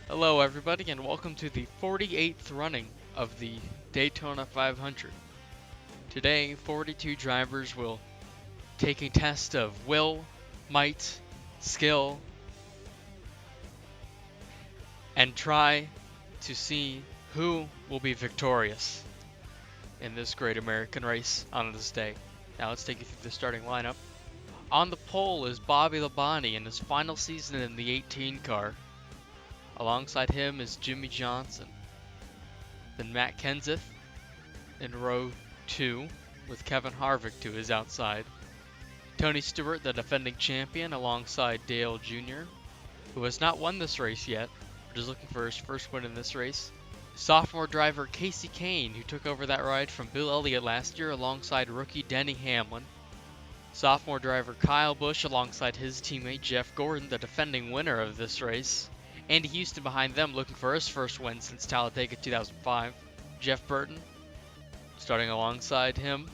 Hello everybody and welcome to the 48th running of the Daytona 500. Today, 42 drivers will take a test of will, might, skill, and try to see who will be victorious in this great American race on this day. Now let's take you through the starting lineup. On the pole is Bobby Labonte in his final season in the 18 car. Alongside him is Jimmy Johnson. Then Matt Kenseth in row 2 with Kevin Harvick to his outside. Tony Stewart, the defending champion, alongside Dale Jr., who has not won this race yet, but is looking for his first win in this race. Sophomore driver Casey Kane, who took over that ride from Bill Elliott last year alongside rookie Denny Hamlin. Sophomore driver Kyle Busch alongside his teammate Jeff Gordon, the defending winner of this race. Andy Houston behind them looking for his first win since Talladega 2005. Jeff Burton starting alongside him.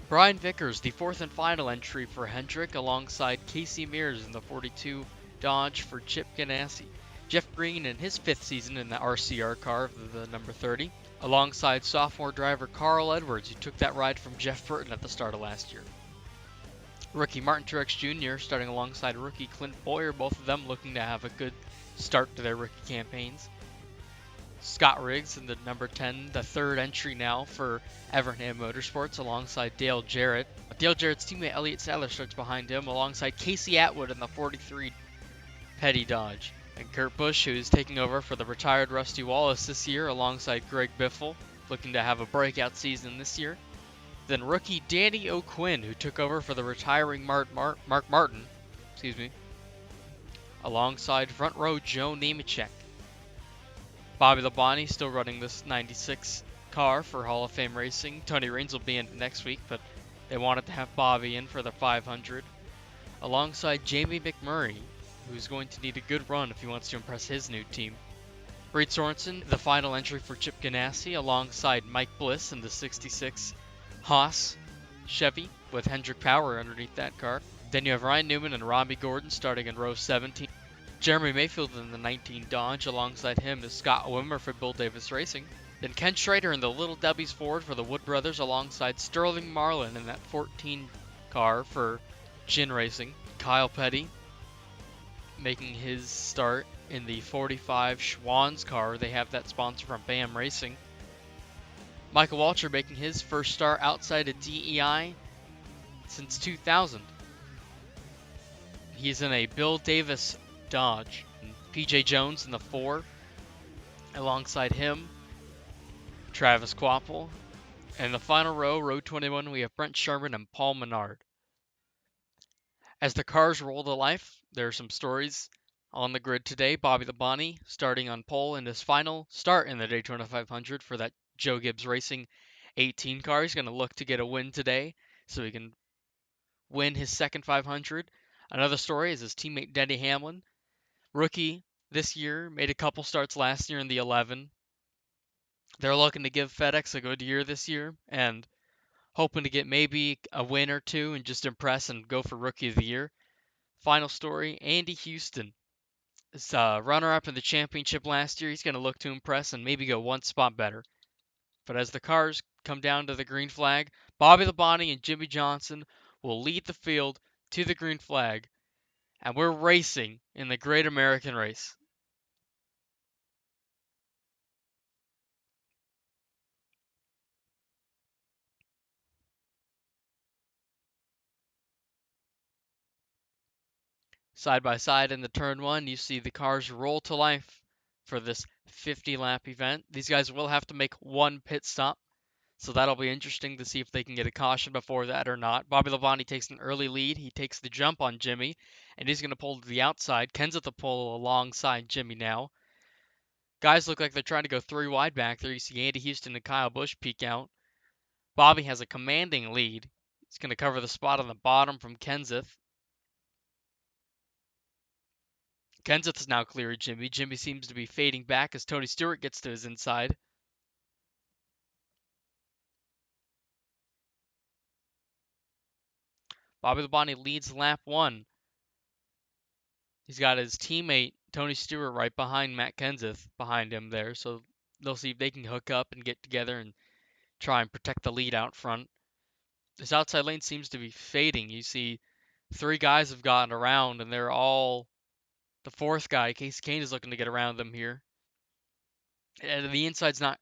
Brian Vickers, the fourth and final entry for Hendrick, alongside Casey Mears in the 42 Dodge for Chip Ganassi. Jeff Green in his fifth season in the RCR car of the number 30, alongside sophomore driver Carl Edwards, who took that ride from Jeff Burton at the start of last year. Rookie Martin Truex Jr. starting alongside rookie Clint Bowyer, both of them looking to have a good start to their rookie campaigns. Scott Riggs in the number 10, the third entry now for Evernham Motorsports alongside Dale Jarrett. Dale Jarrett's teammate Elliott Sadler starts behind him alongside Casey Atwood in the 43 Petty Dodge. And Kurt Busch, who is taking over for the retired Rusty Wallace this year alongside Greg Biffle, looking to have a breakout season this year. Then rookie Danny O'Quinn, who took over for the retiring Mark Martin, alongside front row Joe Nemechek. Bobby Labonte still running this 96 car for Hall of Fame Racing. Tony Raines will be in next week, but they wanted to have Bobby in for the 500. Alongside Jamie McMurray, who's going to need a good run if he wants to impress his new team. Reed Sorensen, the final entry for Chip Ganassi, alongside Mike Bliss in the 66 Haas Chevy with Hendrick Power underneath that car. Then you have Ryan Newman and Robbie Gordon starting in row 17. Jeremy Mayfield in the 19 Dodge, alongside him is Scott Wimmer for Bill Davis Racing. Then Ken Schrader in the Little Debbie's Ford for the Wood Brothers, alongside Sterling Marlin in that 14 car for Gin Racing. Kyle Petty making his start in the 45 Schwann's car. They have that sponsor from BAM Racing. Michael Waltrip making his first start outside of DEI since 2000. He's in a Bill Davis Dodge. PJ Jones in the 4. Alongside him, Travis Quapple. And in the final row, row 21, we have Brent Sherman and Paul Menard. As the cars roll to life, there are some stories on the grid today. Bobby Labonte starting on pole in his final start in the Daytona 500 for that Joe Gibbs Racing 18 car. He's going to look to get a win today so he can win his second 500. Another story is his teammate Denny Hamlin. Rookie this year, made a couple starts last year in the 11. They're looking to give FedEx a good year this year and hoping to get maybe a win or two and just impress and go for Rookie of the Year. Final story, Andy Houston is runner-up in the championship last year. He's going to look to impress and maybe go one spot better. But as the cars come down to the green flag, Bobby Labonte and Jimmy Johnson will lead the field to the green flag, and we're racing in the Great American Race. Side by side in the turn one, you see the cars roll to life for this 50-lap event. These guys will have to make one pit stop, so that'll be interesting to see if they can get a caution before that or not. Bobby Labonte takes an early lead. He takes the jump on Jimmy, and he's going to pull to the outside. Ken's at the pole alongside Jimmy now. Guys look like they're trying to go 3 wide back there. You see Andy Houston and Kyle Busch peek out. Bobby has a commanding lead. He's going to cover the spot on the bottom from Kenseth. Kenseth is now clear of Jimmy. Jimmy seems to be fading back as Tony Stewart gets to his inside. Bobby Labonte leads lap 1. He's got his teammate Tony Stewart right behind Matt Kenseth behind him there, so they'll see if they can hook up and get together and try and protect the lead out front. This outside lane seems to be fading. You see three guys have gotten around, and they're all the fourth guy, Casey Kane, is looking to get around them here. And the inside's not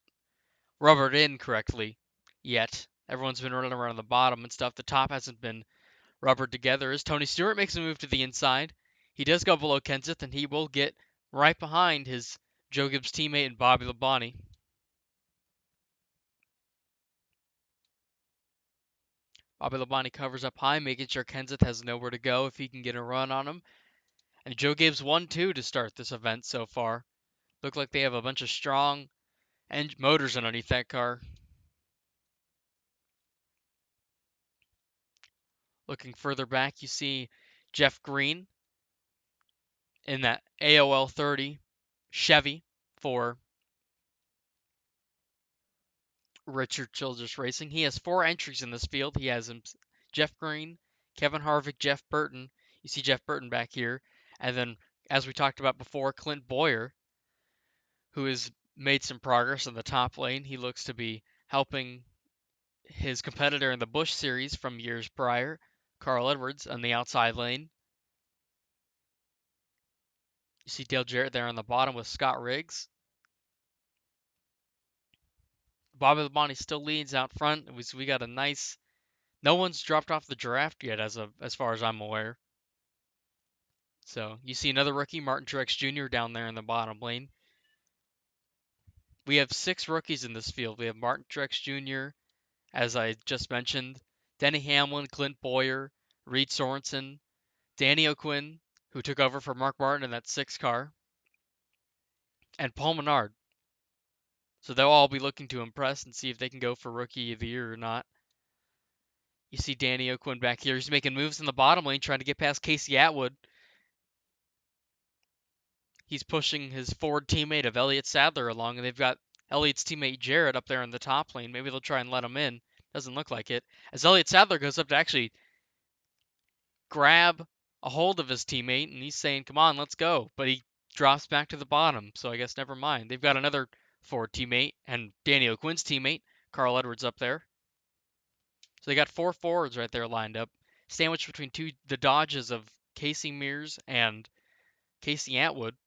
rubbered in correctly yet. Everyone's been running around the bottom and stuff. The top hasn't been rubbered together. As Tony Stewart makes a move to the inside, he does go below Kenseth, and he will get right behind his Joe Gibbs teammate and Bobby Labonte. Bobby Labonte covers up high, making sure Kenseth has nowhere to go if he can get a run on him. And Joe Gibbs 1-2 to start this event so far. Look like they have a bunch of strong motors underneath that car. Looking further back, you see Jeff Green in that AOL 30 Chevy for Richard Childress Racing. He has 4 entries in this field. He has Jeff Green, Kevin Harvick, Jeff Burton. You see Jeff Burton back here. And then, as we talked about before, Clint Boyer, who has made some progress in the top lane. He looks to be helping his competitor in the Busch Series from years prior, Carl Edwards, on the outside lane. You see Dale Jarrett there on the bottom with Scott Riggs. Bobby Labonte still leads out front. We got a nice. No one's dropped off the draft yet, as far as I'm aware. So you see another rookie, Martin Truex Jr. down there in the bottom lane. We have 6 rookies in this field. We have Martin Truex Jr., as I just mentioned, Denny Hamlin, Clint Boyer, Reed Sorensen, Danny O'Quinn, who took over for Mark Martin in that 6 car, and Paul Menard. So they'll all be looking to impress and see if they can go for Rookie of the Year or not. You see Danny O'Quinn back here. He's making moves in the bottom lane, trying to get past Casey Atwood. He's pushing his Ford teammate of Elliott Sadler along, and they've got Elliott's teammate Jarrett up there in the top lane. Maybe they'll try and let him in. Doesn't look like it. As Elliott Sadler goes up to actually grab a hold of his teammate, and he's saying, "Come on, let's go." But he drops back to the bottom, so I guess never mind. They've got another Ford teammate and Danny O'Quinn's teammate, Carl Edwards, up there. So they got 4 Fords right there lined up, sandwiched between the Dodges of Casey Mears and Casey Atwood.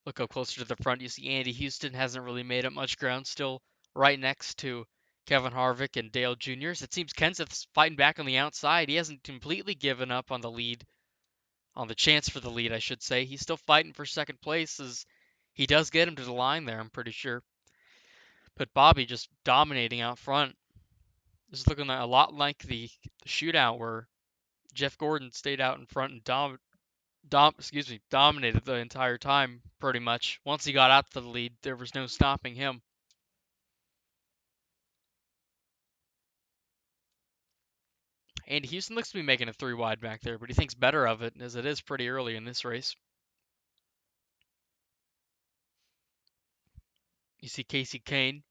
Look up closer to the front. You see Andy Houston hasn't really made up much ground, still right next to Kevin Harvick and Dale Jr. It seems Kenseth's fighting back on the outside. He hasn't completely given up on the lead, on the chance for the lead, I should say. He's still fighting for second place as he does get him to the line there, I'm pretty sure. But Bobby just dominating out front. This is looking a lot like the shootout where Jeff Gordon stayed out in front and dominated the entire time, pretty much. Once he got out to the lead, there was no stopping him. And Houston looks to be making a 3 wide back there, but he thinks better of it, as it is pretty early in this race. You see Casey Kane.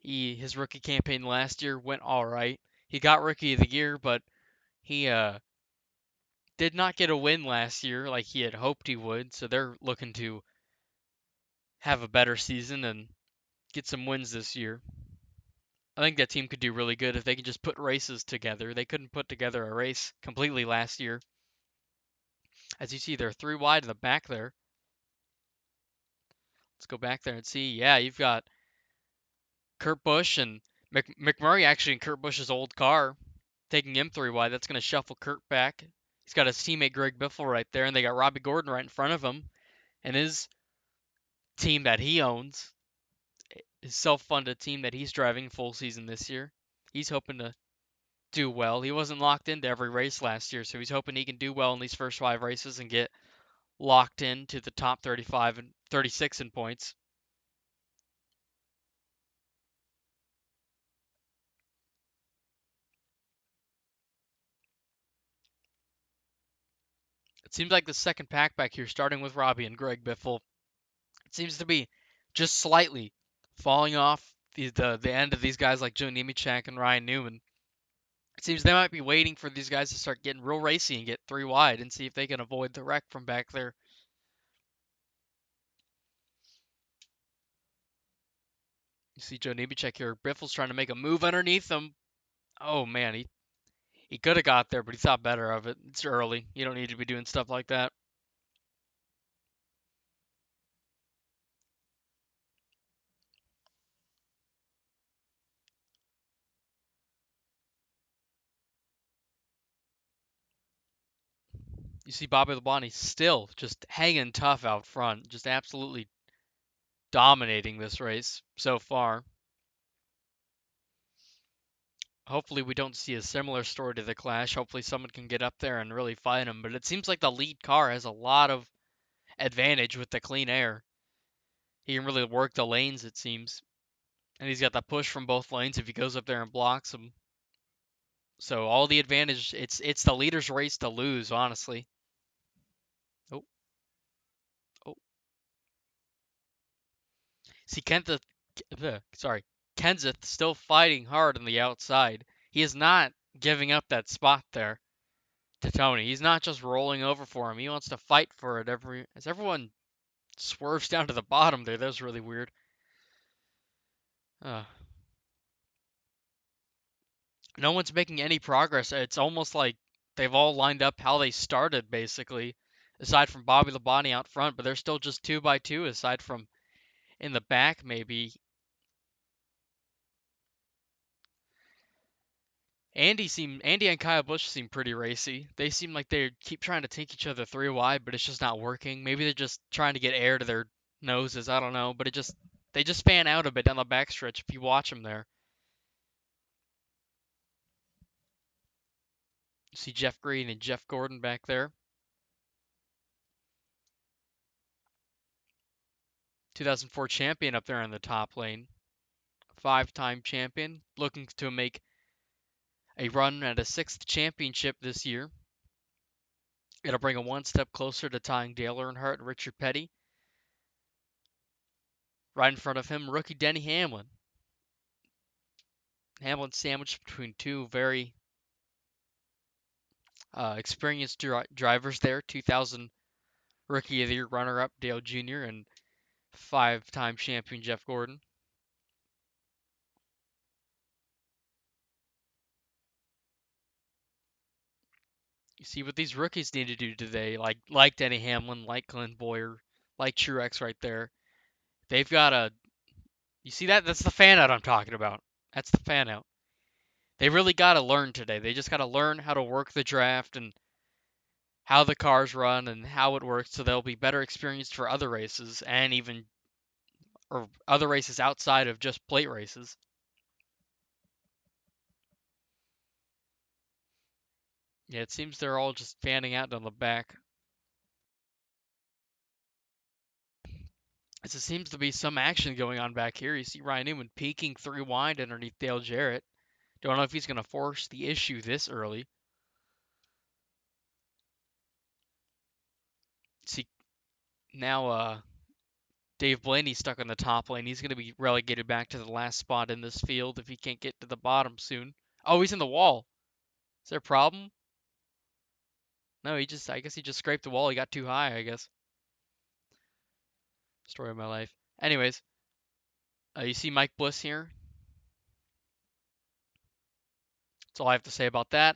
His rookie campaign last year went all right. He got Rookie of the Year, but he did not get a win last year like he had hoped he would. So they're looking to have a better season and get some wins this year. I think that team could do really good if they could just put races together. They couldn't put together a race completely last year. As you see, they're 3 wide in the back there. Let's go back there and see. Yeah, you've got Kurt Busch and McMurray actually in Kurt Busch's old car, taking him 3 wide. That's going to shuffle Kurt back. He's got his teammate Greg Biffle right there, and they got Robbie Gordon right in front of him. And his team that he owns, his self-funded team that he's driving full season this year, he's hoping to do well. He wasn't locked into every race last year, so he's hoping he can do well in these first 5 races and get locked into the top 35 and 36 in points. It seems like the second pack back here, starting with Robbie and Greg Biffle, it seems to be just slightly falling off the end of these guys like Joe Nemechek and Ryan Newman. It seems they might be waiting for these guys to start getting real racy and get 3 wide and see if they can avoid the wreck from back there. You see Joe Nemechek here. Biffle's trying to make a move underneath him. Oh man, he could have got there, but he thought better of it. It's early. You don't need to be doing stuff like that. You see Bobby Labonte still just hanging tough out front, just absolutely dominating this race so far. Hopefully we don't see a similar story to the Clash. Hopefully someone can get up there and really fight him. But it seems like the lead car has a lot of advantage with the clean air. He can really work the lanes, it seems. And he's got the push from both lanes if he goes up there and blocks them. So all the advantage, it's the leader's race to lose, honestly. Oh, oh. See Kenseth still fighting hard on the outside. He is not giving up that spot there to Tony. He's not just rolling over for him. He wants to fight for it as everyone swerves down to the bottom there. That was really weird. Uh, no one's making any progress. It's almost like they've all lined up how they started, basically, aside from Bobby Labonte out front, but they're still just 2 by 2, aside from in the back, maybe. Andy and Kyle Busch seem pretty racy. They seem like they keep trying to take each other 3 wide, but it's just not working. Maybe they're just trying to get air to their noses. I don't know, but they just fan out a bit down the backstretch if you watch them there. You see Jeff Green and Jeff Gordon back there. 2004 champion up there in the top lane. 5-time champion, looking to make a run at a 6th championship this year. It'll bring him one step closer to tying Dale Earnhardt and Richard Petty. Right in front of him, rookie Denny Hamlin. Hamlin sandwiched between two very experienced drivers there. 2000 Rookie of the Year runner-up Dale Jr. and 5-time champion Jeff Gordon. You see what these rookies need to do today, like Denny Hamlin, like Glenn Boyer, like Truex right there. They've got a. You see that? That's the fan out I'm talking about. That's the fan out. They really got to learn today. They just got to learn how to work the draft and how the cars run and how it works, so they'll be better experienced for other races and even or other races outside of just plate races. Yeah, it seems they're all just fanning out down the back. As it seems to be some action going on back here. You see Ryan Newman peeking 3 wide underneath Dale Jarrett. Don't know if he's going to force the issue this early. See, now Dave Blaney stuck in the top lane. He's going to be relegated back to the last spot in this field if he can't get to the bottom soon. Oh, he's in the wall. Is there a problem? No, I guess he just scraped the wall. He got too high, I guess. Story of my life. Anyways, you see Mike Bliss here. That's all I have to say about that.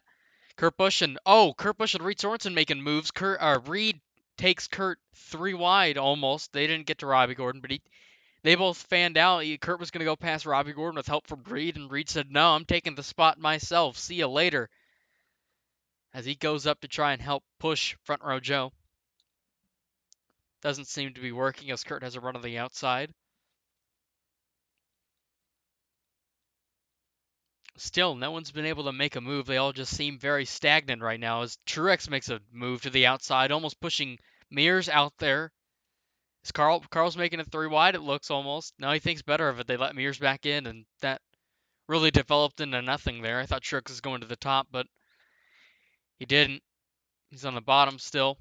Kurt Busch and Reed Sorensen making moves. Reed takes Kurt 3 wide almost. They didn't get to Robbie Gordon, but they both fanned out. Kurt was going to go past Robbie Gordon with help from Reed, and Reed said, "No, I'm taking the spot myself. See you later." As he goes up to try and help push Front Row Joe. Doesn't seem to be working as Kurt has a run on the outside. Still, no one's been able to make a move. They all just seem very stagnant right now as Truex makes a move to the outside, almost pushing Mears out there. Is Carl's making it 3 wide, it looks almost. Now he thinks better of it. They let Mears back in, and that really developed into nothing there. I thought Truex was going to the top, but he didn't. He's on the bottom still.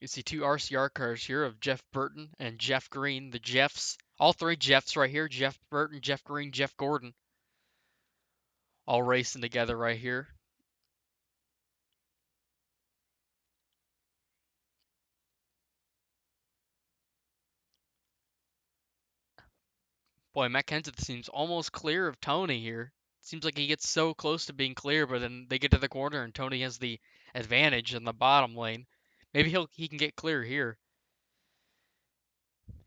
You see two RCR cars here of Jeff Burton and Jeff Green. The Jeffs All three Jeffs right here. Jeff Burton, Jeff Green, Jeff Gordon. All racing together right here. Boy, Matt Kenseth seems almost clear of Tony here. Seems like he gets so close to being clear, but then they get to the corner and Tony has the advantage in the bottom lane. Maybe he can get clear here.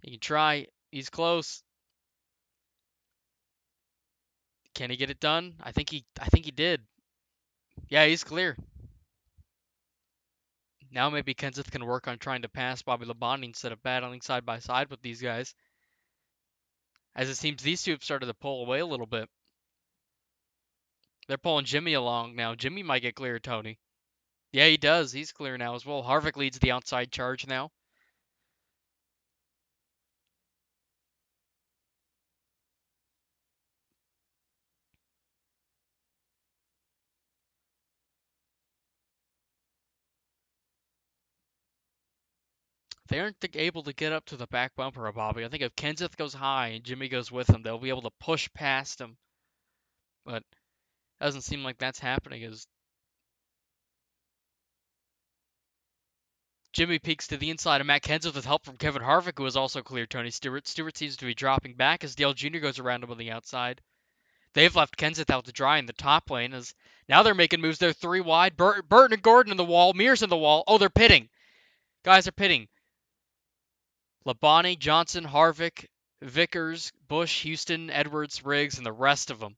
He can try. He's close. Can he get it done? I think he did. Yeah, he's clear. Now maybe Kenseth can work on trying to pass Bobby Labonte instead of battling side by side with these guys. As it seems these two have started to pull away a little bit. They're pulling Jimmy along now. Jimmy might get clear of Tony. Yeah, he does. He's clear now as well. Harvick leads the outside charge now. They aren't able to get up to the back bumper of Bobby. I think if Kenseth goes high and Jimmy goes with him, they'll be able to push past him. But it doesn't seem like that's happening as Jimmy peeks to the inside of Matt Kenseth with help from Kevin Harvick, who has also cleared Tony Stewart. Stewart seems to be dropping back as Dale Jr. goes around him on the outside. They've left Kenseth out to dry in the top lane as now they're making moves. They're three wide. Burton and Gordon in the wall. Mears in the wall. Oh, they're pitting. Guys are pitting. Labonte, Johnson, Harvick, Vickers, Busch, Houston, Edwards, Riggs, and the rest of them.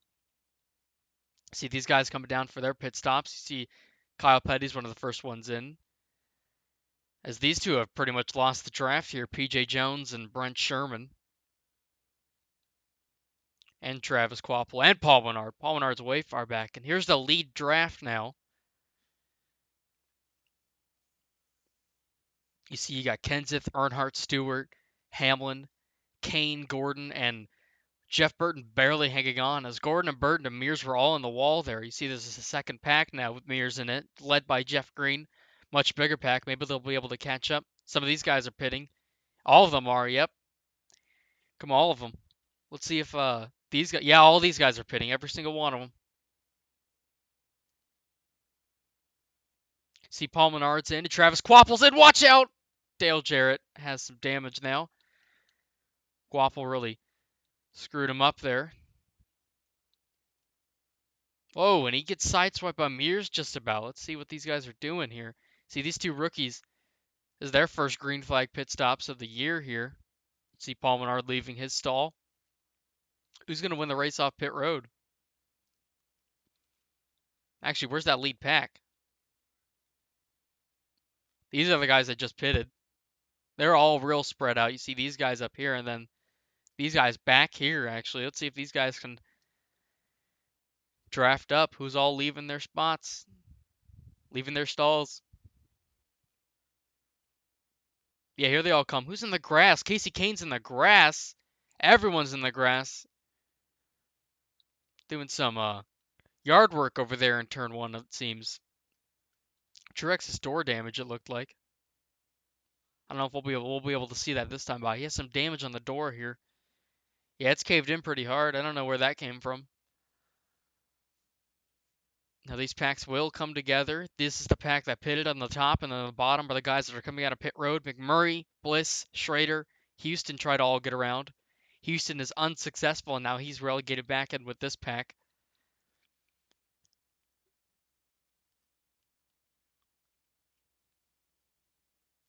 See these guys coming down for their pit stops. You see Kyle Petty's one of the first ones in. As these two have pretty much lost the draft here, P.J. Jones and Brent Sherman. And Travis Kvapil and Paul Menard. Paul Menard's way far back. And here's the lead draft now. You see you got Kenseth, Earnhardt, Stewart, Hamlin, Kane, Gordon, and Jeff Burton barely hanging on as Gordon and Burton and Mears were all in the wall there. You see this is a second pack now with Mears in it, led by Jeff Green. Much bigger pack. Maybe they'll be able to catch up. Some of these guys are pitting. All of them are, yep. Come on, all of them. Let's see if these guys, yeah, all these guys are pitting. Every single one of them. See Paul Menard's in. Travis Kvapil's in. Watch out! Dale Jarrett has some damage now. Kvapil really screwed him up there. Oh, and he gets sideswiped by Mears just about. Let's see what these guys are doing here. See, these two rookies, this is their first green flag pit stops of the year here. See Paul Menard leaving his stall. Who's going to win the race off pit road? Actually, where's that lead pack? These are the guys that just pitted. They're all real spread out. You see these guys up here and then these guys back here, actually. Let's see if these guys can draft up who's all leaving their spots, leaving their stalls. Yeah, here they all come. Who's in the grass? Casey Kane's in the grass. Everyone's in the grass. Doing some yard work over there in turn one, it seems. Truex's door damage, it looked like. I don't know if we'll be able to see that this time, but he has some damage on the door here. Yeah, it's caved in pretty hard. I don't know where that came from. Now these packs will come together. This is the pack that pitted on the top, and then on the bottom are the guys that are coming out of pit road. McMurray, Bliss, Schrader, Houston try to all get around. Houston is unsuccessful, and now he's relegated back in with this pack.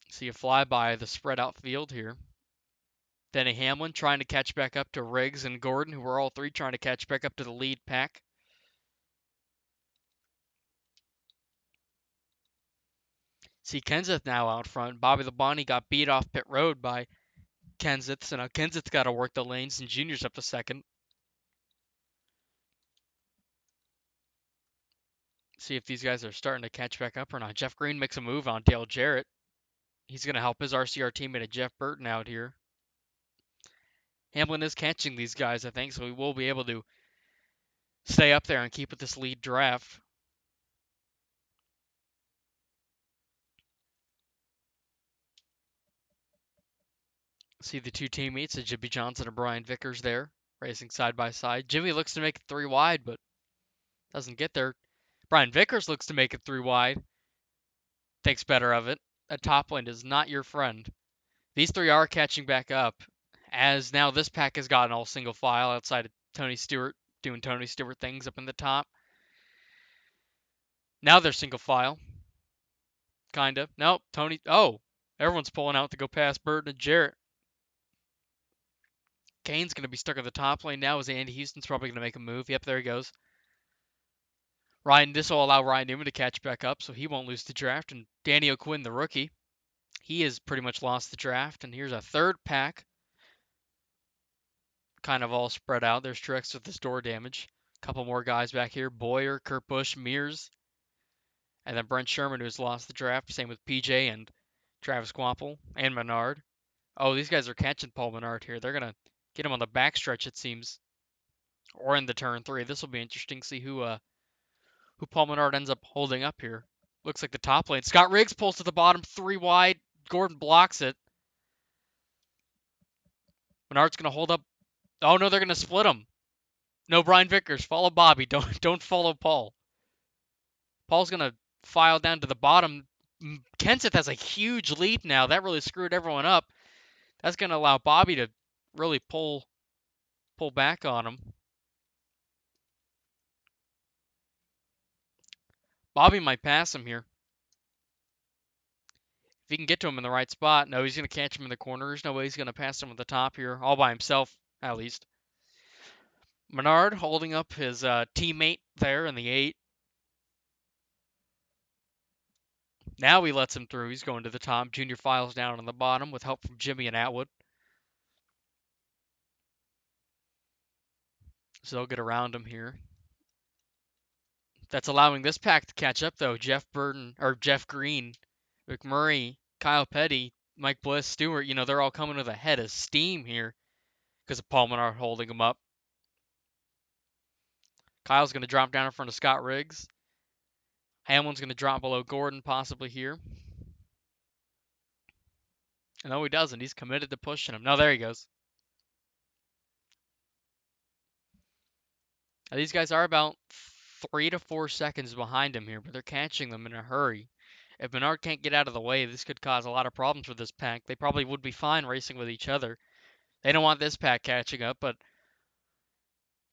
See a flyby of the spread out field here. Denny Hamlin trying to catch back up to Riggs and Gordon, who were all three trying to catch back up to the lead pack. See Kenseth now out front. Bobby Labonte got beat off pit road by Kenseth, so now Kenseth's got to work the lanes, and Junior's up to second. See if these guys are starting to catch back up or not. Jeff Green makes a move on Dale Jarrett. He's going to help his RCR teammate Jeff Burton out here. Hamlin is catching these guys, I think, so we will be able to stay up there and keep with this lead draft. See the two teammates, Jimmy Johnson and Brian Vickers there, racing side by side. Jimmy looks to make it 3 wide, but doesn't get there. Brian Vickers looks to make it 3 wide. Thinks better of it. That top lane is not your friend. These three are catching back up, as now this pack has gotten all single file outside of Tony Stewart doing Tony Stewart things up in the top. Now they're single file. Kind of. Nope. Tony. Oh, everyone's pulling out to go past Burton and Jarrett. Kane's going to be stuck in the top lane now as Andy Houston's probably going to make a move. Yep, there he goes. This will allow Ryan Newman to catch back up, so he won't lose the draft. And Danny O'Quinn, the rookie, he has pretty much lost the draft. And here's a third pack, kind of all spread out. There's Truex with his door damage. A couple more guys back here: Boyer, Kurt Busch, Mears, and then Brent Sherman, who's lost the draft. Same with PJ and Travis Quample and Menard. Oh, these guys are catching Paul Menard here. They're gonna get him on the backstretch, it seems, or in the turn 3. This will be interesting to see who Paul Menard ends up holding up here. Looks like the top lane. Scott Riggs pulls to the bottom, 3 wide. Gordon blocks it. Menard's gonna hold up. Oh no, they're gonna split him. No, Brian Vickers, follow Bobby. Don't follow Paul. Paul's gonna file down to the bottom. Kenseth has a huge lead now. That really screwed everyone up. That's gonna allow Bobby to really pull back on him. Bobby might pass him here. If he can get to him in the right spot. No, he's going to catch him in the corner. There's no way he's going to pass him at the top here, all by himself, at least. Menard holding up his teammate there in the 8. Now he lets him through. He's going to the top. Junior files down on the bottom with help from Jimmy and Atwood. So they'll get around him here. That's allowing this pack to catch up, though. Jeff Green, McMurray, Kyle Petty, Mike Bliss, Stewart, they're all coming with a head of steam here because of Paul Menard holding them up. Kyle's going to drop down in front of Scott Riggs. Hamlin's going to drop below Gordon possibly here. No, he doesn't. He's committed to pushing him. No, there he goes. Now, these guys are about 3 to 4 seconds behind him here, but they're catching them in a hurry. If Menard can't get out of the way, this could cause a lot of problems for this pack. They probably would be fine racing with each other. They don't want this pack catching up, but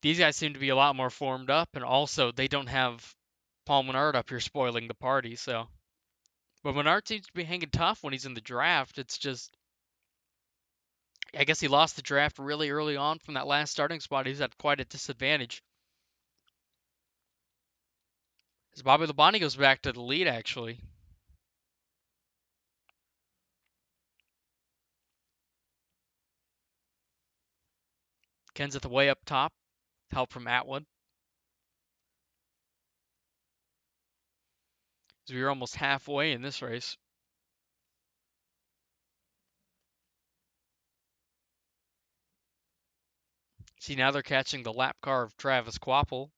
these guys seem to be a lot more formed up, and also they don't have Paul Menard up here spoiling the party, so. But Menard seems to be hanging tough when he's in the draft. It's just, I guess he lost the draft really early on from that last starting spot. He's at quite a disadvantage. As Bobby Labonte goes back to the lead, actually. Kenseth way up top. Help from Atwood. So we're almost halfway in this race. See, now they're catching the lap car of Travis Quapple.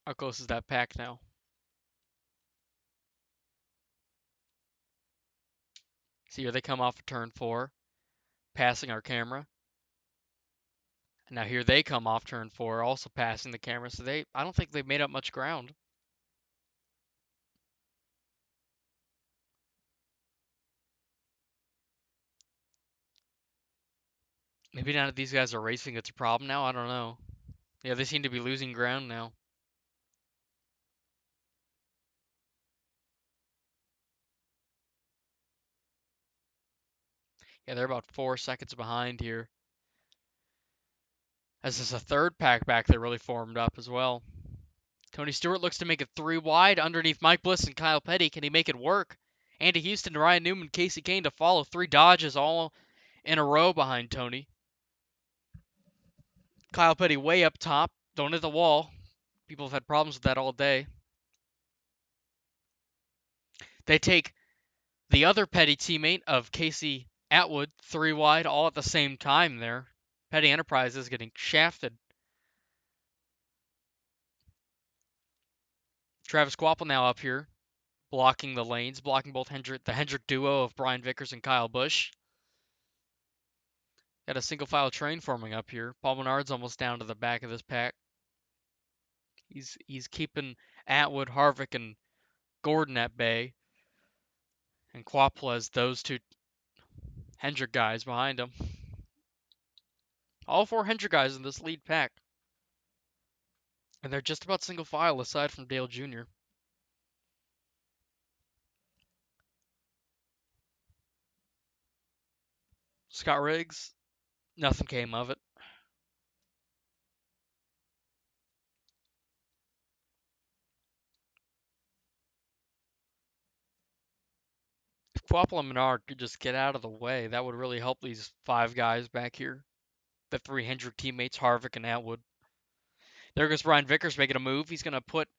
How close is that pack now? See, here they come off of turn 4, passing our camera. And now here they come off turn 4, also passing the camera. So I don't think they've made up much ground. Maybe now that these guys are racing, it's a problem now. I don't know. Yeah, they seem to be losing ground now. Yeah, they're about 4 seconds behind here. As this is a third pack back that really formed up as well. Tony Stewart looks to make it 3 wide underneath Mike Bliss and Kyle Petty. Can he make it work? Andy Houston, Ryan Newman, Casey Kane to follow. 3 dodges all in a row behind Tony. Kyle Petty way up top. Don't hit the wall. People have had problems with that all day. They take the other Petty teammate of Casey Atwood 3 wide all at the same time there. Petty Enterprises getting shafted. Travis Quapple now up here. blocking the lanes, blocking both the Hendrick duo of Brian Vickers and Kyle Busch. Got a single file train forming up here. Paul Menard's almost down to the back of this pack. He's keeping Atwood, Harvick, and Gordon at bay. And Quaples, those two Hendrick guys behind him. All four Hendrick guys in this lead pack. And they're just about single file aside from Dale Jr. Scott Riggs, nothing came of it. If Quapple and Menard could just get out of the way, that would really help these five guys back here. The three Hendrick teammates, Harvick and Atwood. There goes Brian Vickers making a move. He's going to put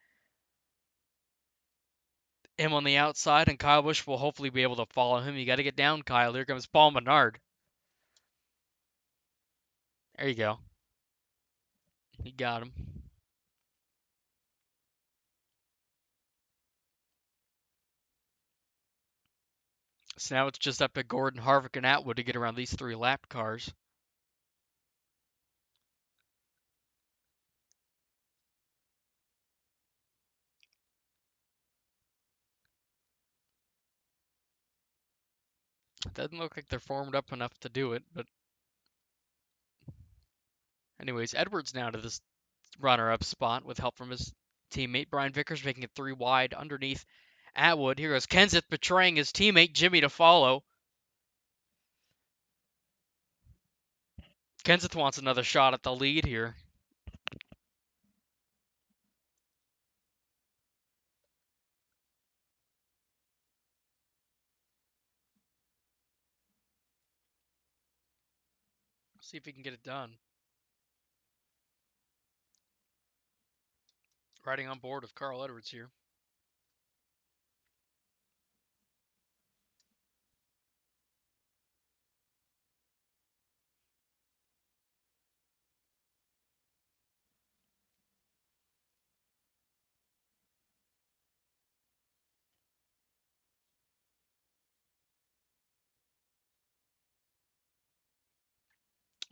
him on the outside, and Kyle Busch will hopefully be able to follow him. You got to get down, Kyle. Here comes Paul Menard. There you go. He got him. So now it's just up to Gordon, Harvick, and Atwood to get around these three lapped cars. It doesn't look like they're formed up enough to do it, but anyways, Edwards now to this runner-up spot with help from his teammate Brian Vickers, making it 3 wide underneath Atwood. Here goes Kenseth betraying his teammate Jimmy to follow. Kenseth wants another shot at the lead here. See if he can get it done. Riding on board with Carl Edwards here.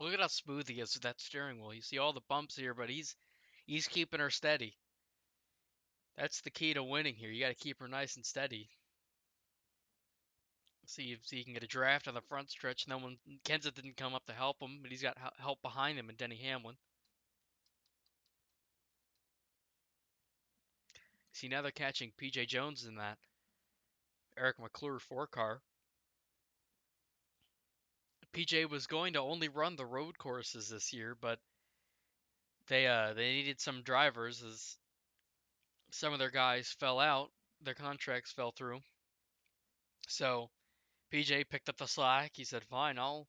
Look at how smooth he is with that steering wheel. You see all the bumps here, but he's keeping her steady. That's the key to winning here. You got to keep her nice and steady. See if he can get a draft on the front stretch. No one, Kenseth didn't come up to help him, but he's got help behind him and Denny Hamlin. See, now they're catching P.J. Jones in that Eric McClure 4 car. PJ was going to only run the road courses this year, but they needed some drivers as some of their guys fell out, their contracts fell through. So PJ picked up the slack. He said, "Fine, I'll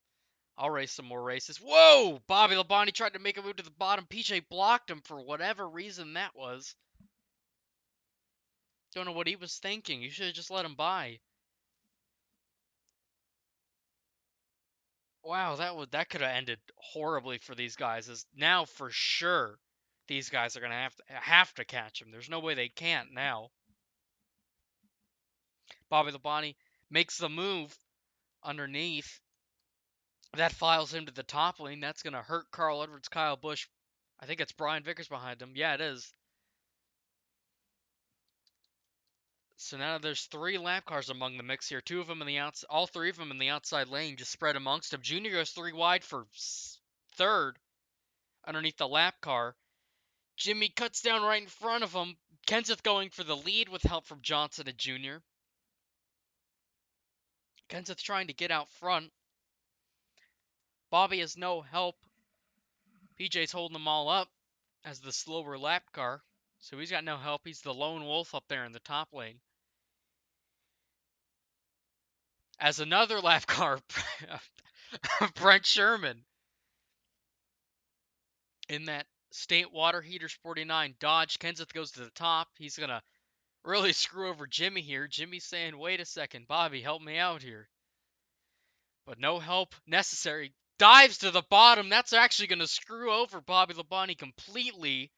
race some more races." Whoa! Bobby Labonte tried to make a move to the bottom. PJ blocked him for whatever reason that was. Don't know what he was thinking. You should have just let him by. Wow, that could have ended horribly for these guys. As now for sure, these guys are gonna have to catch him. There's no way they can't now. Bobby Labonte makes the move underneath. That files him to the top lane. That's gonna hurt Carl Edwards, Kyle Busch. I think it's Brian Vickers behind him. Yeah, it is. So now there's 3 lap cars among the mix here. 2 of them in the outside, all 3 of them in the outside lane, just spread amongst them. Junior goes 3 wide for third underneath the lap car. Jimmy cuts down right in front of him. Kenseth going for the lead with help from Johnson and Jr. Kenseth trying to get out front. Bobby has no help. PJ's holding them all up as the slower lap car. So he's got no help. He's the lone wolf up there in the top lane. As another lap car, Brent Sherman in that State Water Heaters 49 Dodge. Kenseth goes to the top. He's going to really screw over Jimmy here. Jimmy's saying, "Wait a second, Bobby, help me out here." But no help necessary. Dives to the bottom. That's actually going to screw over Bobby Labonte completely.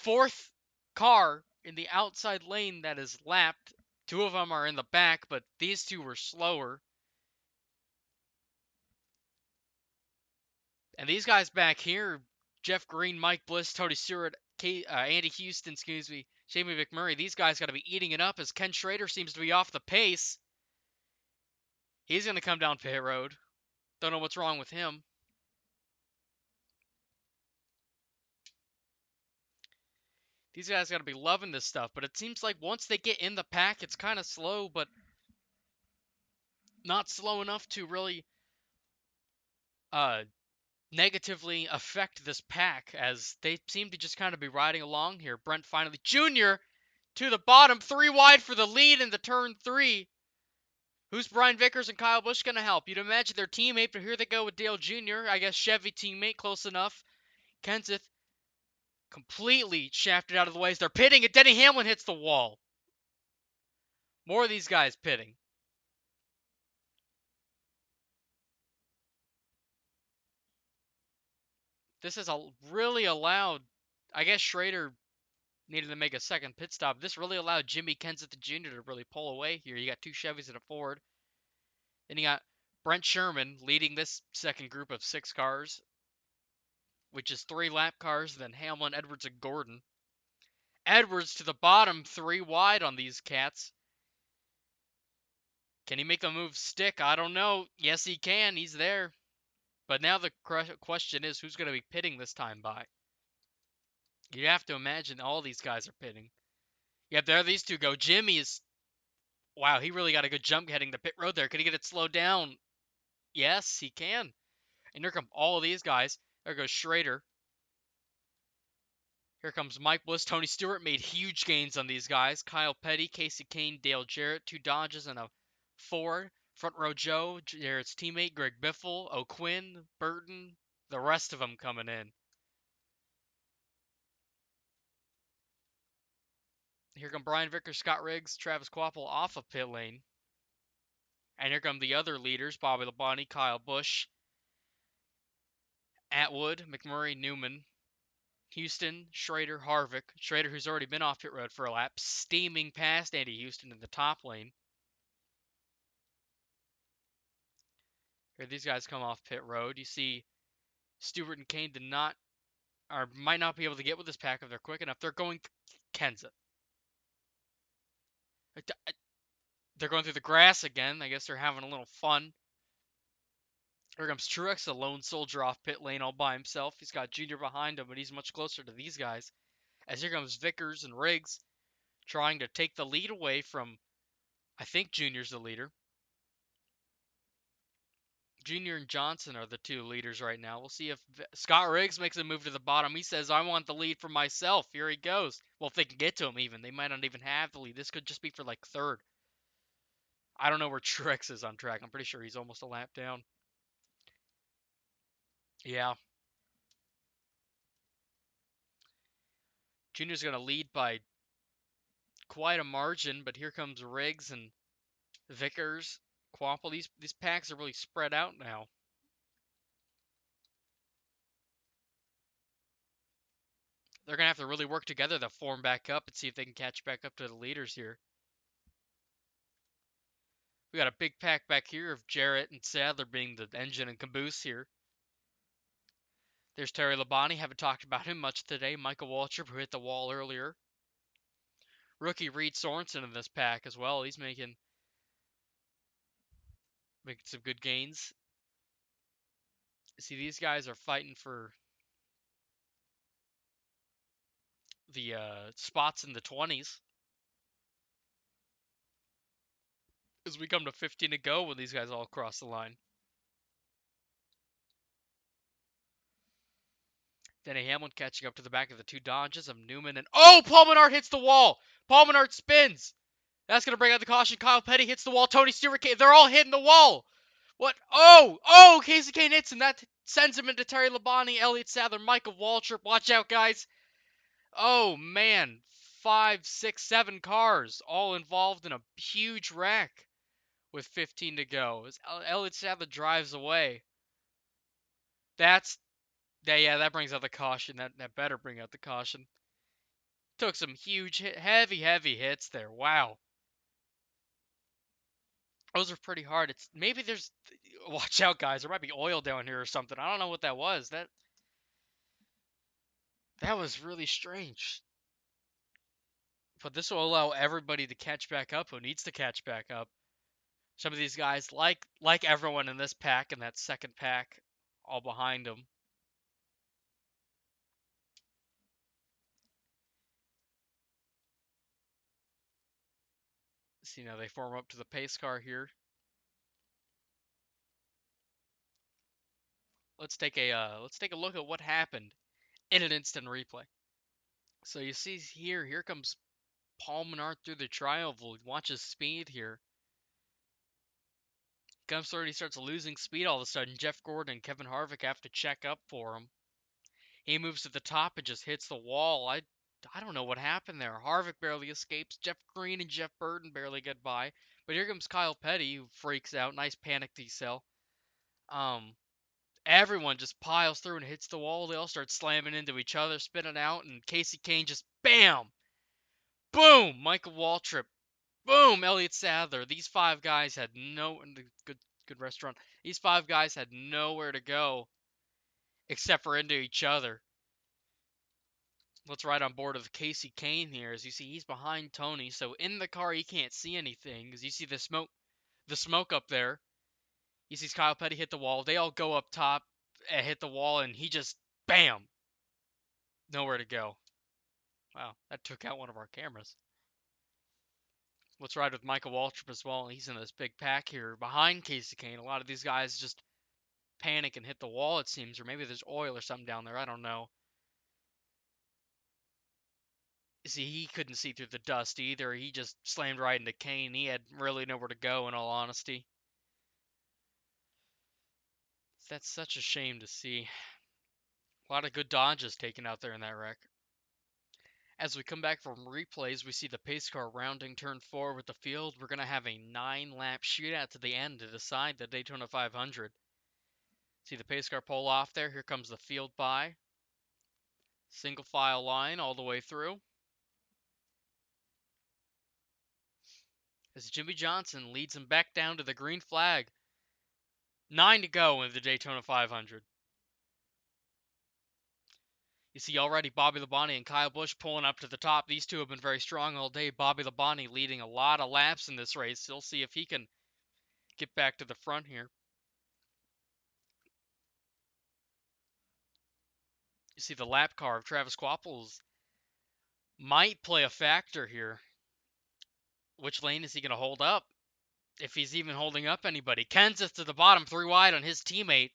4th car in the outside lane that is lapped. Two of them are in the back, but these two were slower. And these guys back here, Jeff Green, Mike Bliss, Tony Stewart, Andy Houston, excuse me, Jamie McMurray, these guys got to be eating it up as Ken Schrader seems to be off the pace. He's going to come down pit road. Don't know what's wrong with him. These guys got to be loving this stuff, but it seems like once they get in the pack, it's kind of slow, but not slow enough to really uh, negatively affect this pack, as they seem to just kind of be riding along here. Brent finally, Jr. to the bottom, 3 wide for the lead in the turn 3. Who's Brian Vickers and Kyle Busch going to help? You'd imagine their teammate, but here they go with Dale Jr. I guess Chevy teammate, close enough. Kenseth completely shafted out of the way as they're pitting, and Denny Hamlin hits the wall. More of these guys pitting. This is really allowed. I guess Schrader needed to make a second pit stop. This really allowed Jimmy Kenseth Jr. to really pull away here. You got 2 Chevys and a Ford. Then you got Brent Sherman leading this second group of 6 cars, which is 3 lap cars, then Hamlin, Edwards, and Gordon. Edwards to the bottom, 3 wide on these cats. Can he make the move stick? I don't know. Yes, he can. He's there. But now the question is, who's going to be pitting this time by? You have to imagine all these guys are pitting. Yep, there these two go. Jimmy is... Wow, he really got a good jump heading the pit road there. Can he get it slowed down? Yes, he can. And here come all of these guys. There goes Schrader. Here comes Mike Bliss. Tony Stewart made huge gains on these guys. Kyle Petty, Casey Kane, Dale Jarrett, 2 Dodges and a Ford. Front row Joe, Jarrett's teammate, Greg Biffle, O'Quinn, Burton, the rest of them coming in. Here come Brian Vickers, Scott Riggs, Travis Quapple off of pit lane. And here come the other leaders, Bobby Labonte, Kyle Busch, Atwood, McMurray, Newman, Houston, Schrader, Harvick. Schrader, who's already been off pit road for a lap, steaming past Andy Houston in the top lane. Here these guys come off pit road. You see Stewart and Kane might not be able to get with this pack if they're quick enough. They're going Kenseth. They're going through the grass again. I guess they're having a little fun. Here comes Truex, the lone soldier off pit lane all by himself. He's got Junior behind him, but he's much closer to these guys. As here comes Vickers and Riggs trying to take the lead away from, I think Junior's the leader. Junior and Johnson are the 2 leaders right now. We'll see if Scott Riggs makes a move to the bottom. He says, I want the lead for myself. Here he goes. Well, if they can get to him even, they might not even have the lead. This could just be for like 3rd. I don't know where Truex is on track. I'm pretty sure he's almost a lap down. Yeah. Junior's going to lead by quite a margin, but here comes Riggs and Vickers, Quapple. These packs are really spread out now. They're going to have to really work together to form back up and see if they can catch back up to the leaders here. We got a big pack back here of Jarrett and Sadler being the engine and caboose here. There's Terry Labonte. Haven't talked about him much today. Michael Waltrip, who hit the wall earlier. Rookie Reed Sorensen in this pack as well. He's making some good gains. See, these guys are fighting for the spots in the 20s. As we come to 15 to go when these guys all cross the line. Denny Hamlin catching up to the back of the 2 Dodges of Newman. And oh, Paul Menard hits the wall. Paul Menard spins. That's going to bring out the caution. Kyle Petty hits the wall. Tony Stewart, they're all hitting the wall. What? Oh, Casey Kane hits him. That sends him into Terry Labonte, Elliott Sadler, Michael Waltrip. Watch out, guys. Oh, man. 5, 6, 7 cars all involved in a huge wreck with 15 to go. As Elliott Sadler drives away. That brings out the caution. That better bring out the caution. Took some huge, heavy hits there. Wow. Those are pretty hard. It's maybe there's watch out guys, there might be oil down here or something. I don't know what that was. That was really strange. But this will allow everybody to catch back up who needs to catch back up. Some of these guys, like everyone in this pack and that second pack, all behind them. See now they form up to the pace car here. Let's take a look at what happened in an instant replay. So you see here comes Paul Menard through the tri-oval. Watch his speed here. Comes through and he starts losing speed all of a sudden. Jeff Gordon and Kevin Harvick have to check up for him. He moves to the top and just hits the wall. I don't know what happened there. Harvick barely escapes. Jeff Green and Jeff Burton barely get by. But here comes Kyle Petty who freaks out. Nice panic decel. Everyone just piles through and hits the wall. They all start slamming into each other, spinning out, and Casey Kane just bam! Boom! Michael Waltrip. Boom! Elliott Sadler. These five guys had no good restaurant. These five guys had nowhere to go except for into each other. Let's ride on board with Casey Kane here. As you see, he's behind Tony, so in the car he can't see anything. As you see the smoke up there. He sees Kyle Petty hit the wall. They all go up top and hit the wall, and he just bam, nowhere to go. Wow, that took out one of our cameras. Let's ride with Michael Waltrip as well. He's in this big pack here behind Casey Kane. A lot of these guys just panic and hit the wall, it seems, or maybe there's oil or something down there. I don't know. See, he couldn't see through the dust either. He just slammed right into Kane. He had really nowhere to go, in all honesty. That's such a shame to see. A lot of good dodges taken out there in that wreck. As we come back from replays, we see the pace car rounding turn 4 with the field. We're going to have a 9-lap shootout to the end to decide the Daytona 500. See the pace car pull off there. Here comes the field by. Single file line all the way through. As Jimmy Johnson leads him back down to the green flag. 9 to go in the Daytona 500. You see already Bobby Labonte and Kyle Busch pulling up to the top. These two have been very strong all day. Bobby Labonte leading a lot of laps in this race. He'll see if he can get back to the front here. You see the lap car of Travis Quapples might play a factor here. Which lane is he going to hold up? If he's even holding up anybody. Kenseth to the bottom, 3 wide on his teammate.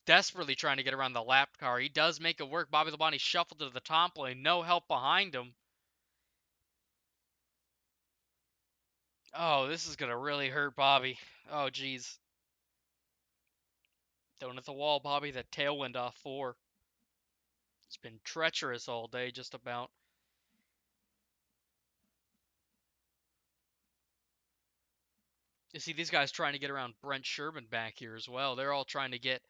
Desperately trying to get around the lap car. He does make it work. Bobby Labonte shuffled to the top lane. No help behind him. Oh, this is going to really hurt Bobby. Oh, geez. Don't hit the wall, Bobby. That tailwind off 4. It's been treacherous all day, just about. You see these guys trying to get around Brent Sherman back here as well. They're all trying to get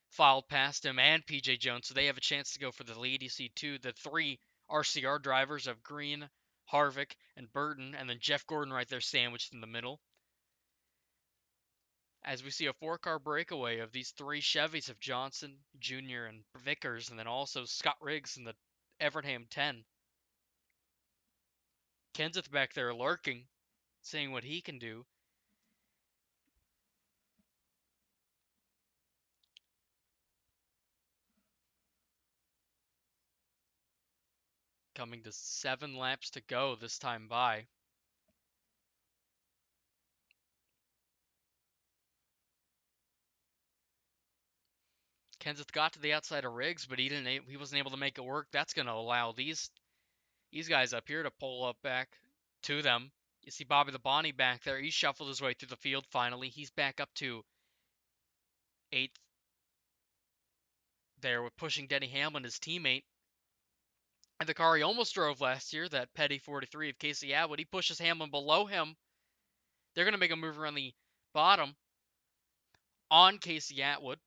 filed past him and PJ Jones, so they have a chance to go for the lead. You see the 3 RCR drivers of Green, Harvick, and Burton, and then Jeff Gordon right there sandwiched in the middle. As we see a 4-car breakaway of these 3 Chevys of Johnson, Jr., and Vickers, and then also Scott Riggs in the Evernham 10. Kenseth back there lurking, seeing what he can do. Coming to 7 laps to go this time by. Kenseth got to the outside of Riggs, but he wasn't able to make it work. That's going to allow these guys up here to pull up back to them. You see Bobby Labonte back there. He shuffled his way through the field finally. He's back up to 8th there with pushing Denny Hamlin, his teammate. And the car he almost drove last year, that Petty 43 of Casey Atwood, he pushes Hamlin below him. They're going to make a move around the bottom on Casey Atwood.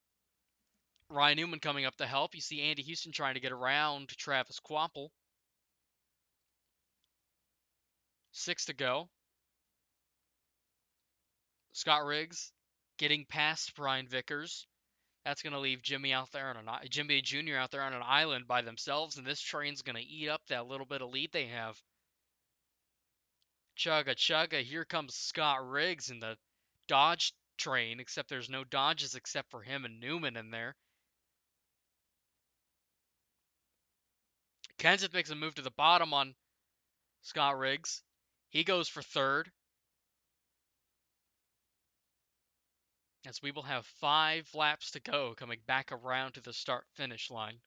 Ryan Newman coming up to help. You see Andy Houston trying to get around Travis Quapple. 6 to go. Scott Riggs getting past Brian Vickers. That's going to leave Jimmy Jr. out there on an island by themselves, and this train's going to eat up that little bit of lead they have. Chugga chugga, here comes Scott Riggs in the Dodge train, except there's no Dodges except for him and Newman in there. Kenseth makes a move to the bottom on Scott Riggs. He goes for third. As we will have 5 laps to go coming back around to the start-finish line.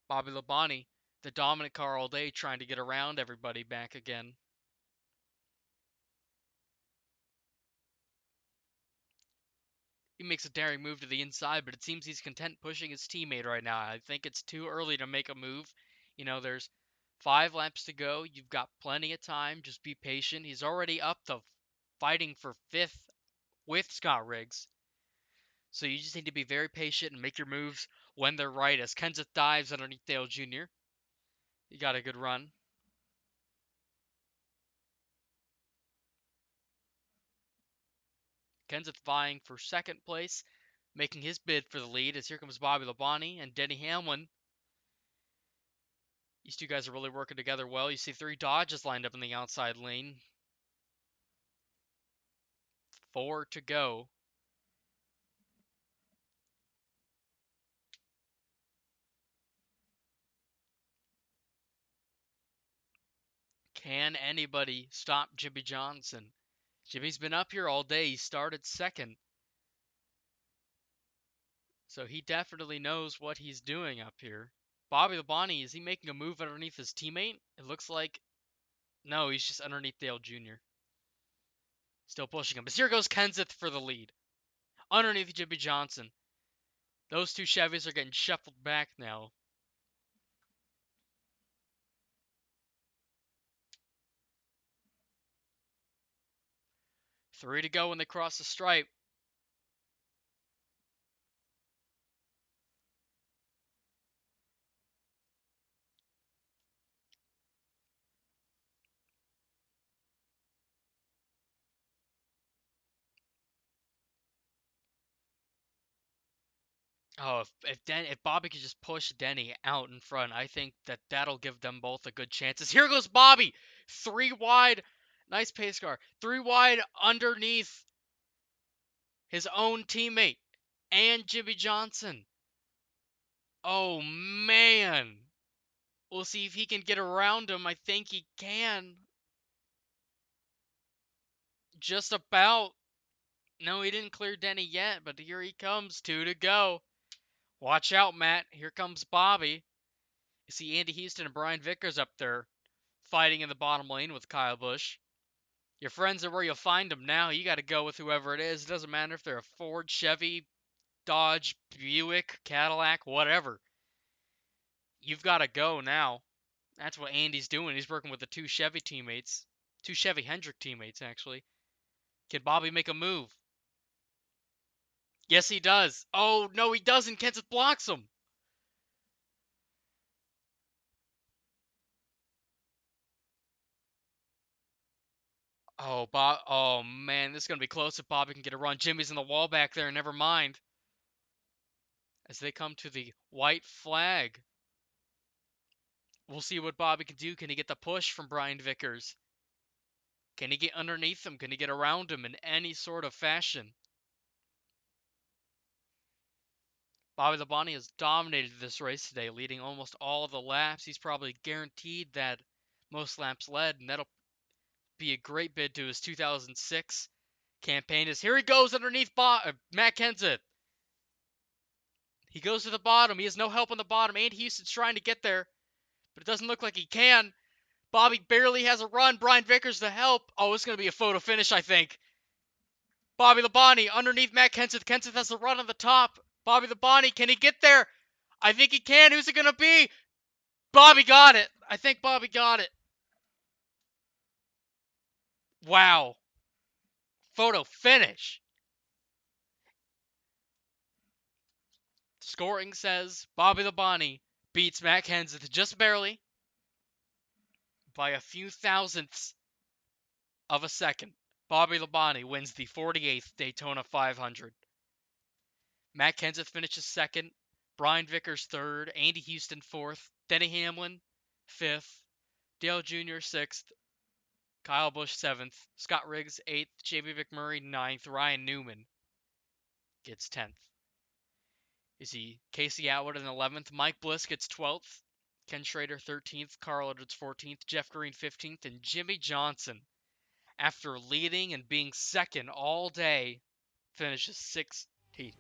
Bobby Labonte, the dominant car all day, trying to get around everybody back again. He makes a daring move to the inside, but it seems he's content pushing his teammate right now. I think it's too early to make a move. You know, there's 5 laps to go. You've got plenty of time. Just be patient. He's already up to fighting for 5th with Scott Riggs. So you just need to be very patient and make your moves when they're right. As Kenseth dives underneath Dale Jr., he got a good run. Kenseth vying for 2nd place, making his bid for the lead as here comes Bobby Labonte and Denny Hamlin. These two guys are really working together well. You see 3 Dodges lined up in the outside lane. 4 to go. Can anybody stop Jimmy Johnson? Jimmy's been up here all day. He started 2nd. So he definitely knows what he's doing up here. Bobby Labonte, is he making a move underneath his teammate? It looks like... No, he's just underneath Dale Jr. Still pushing him. But here goes Kenseth for the lead. Underneath Jimmy Johnson. Those 2 Chevys are getting shuffled back now. Three to go when they cross the stripe. Oh, if Bobby could just push Denny out in front, I think that'll give them both a good chance. Here goes Bobby, 3 wide, nice pace car, 3 wide underneath his own teammate and Jimmy Johnson. Oh man, we'll see if he can get around him. I think he can. Just about. No, he didn't clear Denny yet, but here he comes, 2 to go. Watch out, Matt. Here comes Bobby. You see Andy Houston and Brian Vickers up there fighting in the bottom lane with Kyle Busch. Your friends are where you'll find them now. You got to go with whoever it is. It doesn't matter if they're a Ford, Chevy, Dodge, Buick, Cadillac, whatever. You've got to go now. That's what Andy's doing. He's working with the 2 Chevy teammates. 2 Chevy Hendrick teammates, actually. Can Bobby make a move? Yes, he does. Oh, no, he doesn't. Kenseth blocks him. Oh, man, this is going to be close if Bobby can get a run. Jimmy's in the wall back there. Never mind. As they come to the white flag. We'll see what Bobby can do. Can he get the push from Brian Vickers? Can he get underneath him? Can he get around him in any sort of fashion? Bobby Labonte has dominated this race today, leading almost all of the laps. He's probably guaranteed that most laps led, and that'll be a great bid to his 2006 campaign. As here he goes underneath Matt Kenseth. He goes to the bottom. He has no help on the bottom. Andy Houston's trying to get there, but it doesn't look like he can. Bobby barely has a run. Brian Vickers to help. Oh, it's going to be a photo finish, I think. Bobby Labonte underneath Matt Kenseth. Kenseth has the run on the top. Bobby Labonte, can he get there? I think he can. Who's it going to be? Bobby got it. I think Bobby got it. Wow. Photo finish. Scoring says Bobby Labonte beats Matt Kenseth just barely by a few thousandths of a second. Bobby Labonte wins the 48th Daytona 500. Matt Kenseth finishes second. Brian Vickers third. Andy Houston fourth. Denny Hamlin fifth. Dale Jr. sixth. Kyle Busch seventh. Scott Riggs eighth. Jamie McMurray ninth. Ryan Newman gets 10th. You see Casey Atwood in 11th. Mike Bliss gets 12th. Ken Schrader 13th. Carl Edwards 14th. Jeff Green 15th. And Jimmy Johnson, after leading and being second all day, finishes 16th.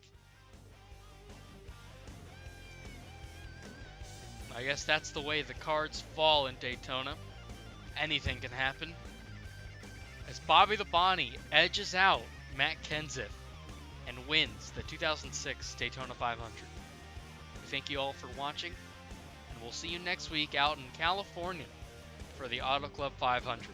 I guess that's the way the cards fall in Daytona. Anything can happen. As Bobby Labonte edges out Matt Kenseth and wins the 2006 Daytona 500. Thank you all for watching, and we'll see you next week out in California for the Auto Club 500.